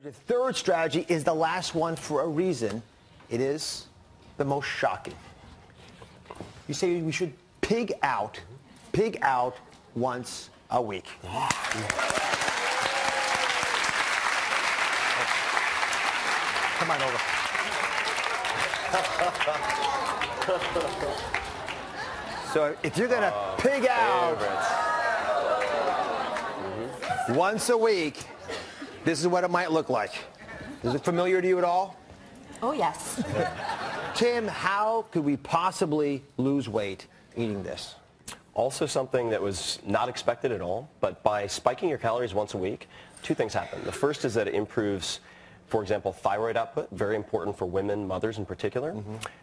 The third strategy is the last one for a reason. It is the most shocking. You say we should pig out once a week. Come on over. So if you're going to pig out once a week, this is what it might look like. Is it familiar to you at all? Oh, yes. Tim, how could we possibly lose weight eating this? Also something that was not expected at all, but by spiking your calories once a week, two things happen. The first is that it improves, for example, thyroid output, very important for women, mothers in particular.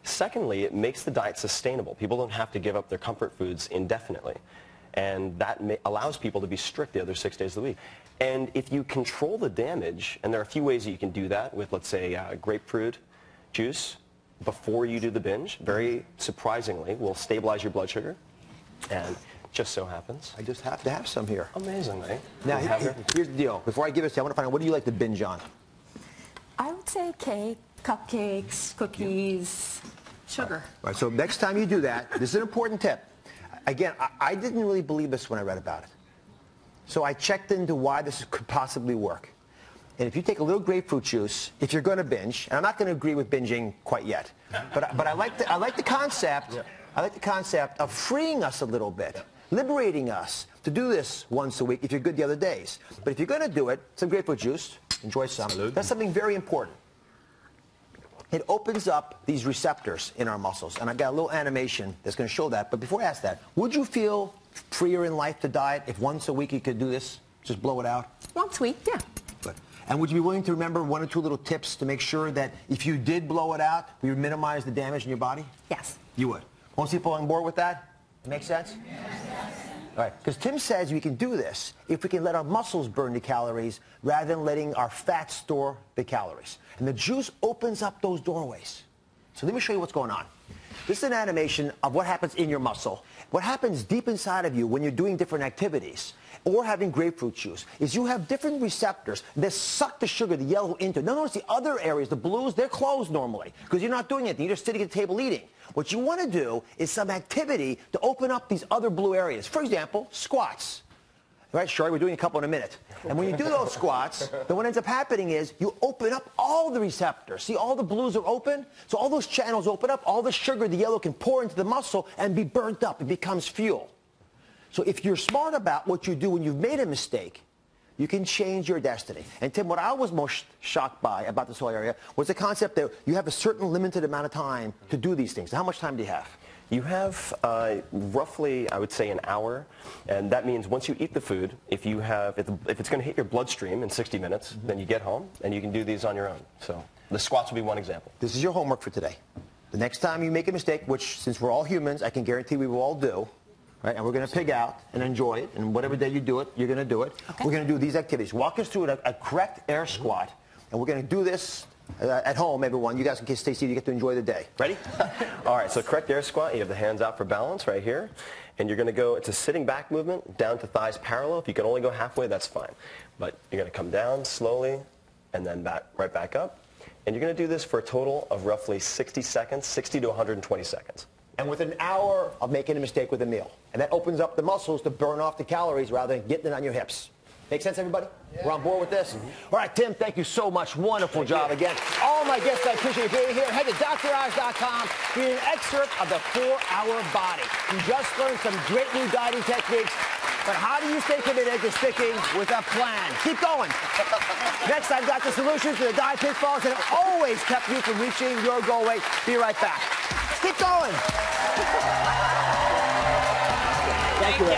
Secondly, it makes the diet sustainable. People don't have to give up their comfort foods indefinitely. And that allows people to be strict the other 6 days of the week. And if you control the damage, and there are a few ways that you can do that with, let's say, grapefruit juice before you do the binge, very surprisingly will stabilize your blood sugar. And just so happens, I just have to have some here. Amazingly. Now, here's the deal. Before I give it to you, I want to find out, what do you like to binge on? I would say cake, cupcakes, cookies, sugar. All right, so next time you do that, this is an important tip. Again, I didn't really believe this when I read about it. So I checked into why this could possibly work. And if you take a little grapefruit juice, if you're going to binge, and I'm not going to agree with binging quite yet, but I like the concept. Yeah. I like the concept of freeing us a little bit, liberating us to do this once a week if you're good the other days. But if you're going to do it, some grapefruit juice, enjoy some. That's something very important. It opens up these receptors in our muscles, and I've got a little animation that's going to show that. But before I ask that, would you feel freer in life to diet if once a week you could do this, just blow it out? Once a week, yeah. Good. And would you be willing to remember one or two little tips to make sure that if you did blow it out, we would minimize the damage in your body? Yes. You would. Most people on board with that? It makes sense? Yes. All right, because Tim says we can do this if we can let our muscles burn the calories rather than letting our fat store the calories. And the juice opens up those doorways. So let me show you what's going on. This is an animation of what happens in your muscle. What happens deep inside of you when you're doing different activities or having grapefruit juice is you have different receptors that suck the sugar, the yellow, into it. Now notice the other areas, the blues, they're closed normally because you're not doing anything. You're just sitting at the table eating. What you want to do is some activity to open up these other blue areas. For example, squats. Right, Shari, we're doing a couple in a minute. And when you do those squats, then what ends up happening is you open up all the receptors. See, all the blues are open. So all those channels open up. All the sugar, the yellow, can pour into the muscle and be burnt up. It becomes fuel. So if you're smart about what you do when you've made a mistake, you can change your destiny. And Tim, what I was most shocked by about this whole area was the concept that you have a certain limited amount of time to do these things. How much time do you have? You have roughly, I would say, an hour, and that means once you eat the food, if it's going to hit your bloodstream in 60 minutes, then you get home and you can do these on your own. So the squats will be one example. This is your homework for today. The next time you make a mistake, which since we're all humans, I can guarantee we will all do, right? And we're going to pig out and enjoy it, and whatever day you do it, you're going to do it. Okay. We're going to do these activities. Walk us through a correct air squat, and we're going to do this at home, everyone. You guys can stay seated. You get to enjoy the day. Ready? All right, so correct air squat. You have the hands out for balance right here. And you're going to go, it's a sitting back movement, down to thighs parallel. If you can only go halfway, that's fine. But you're going to come down slowly and then right back up. And you're going to do this for a total of roughly 60 seconds, 60 to 120 seconds. And with an hour of making a mistake with a meal. And that opens up the muscles to burn off the calories rather than getting it on your hips. Make sense, everybody? Yeah. We're on board with this? All right, Tim, thank you so much. Wonderful job again. All my guests, I appreciate you being here. Head to DrOz.com for an excerpt of the 4-Hour Body. You just learned some great new dieting techniques, but how do you stay committed to sticking with a plan? Keep going. Next, I've got the solutions to the diet pitfalls that have always kept you from reaching your goal weight. Be right back. Keep going. Thank you.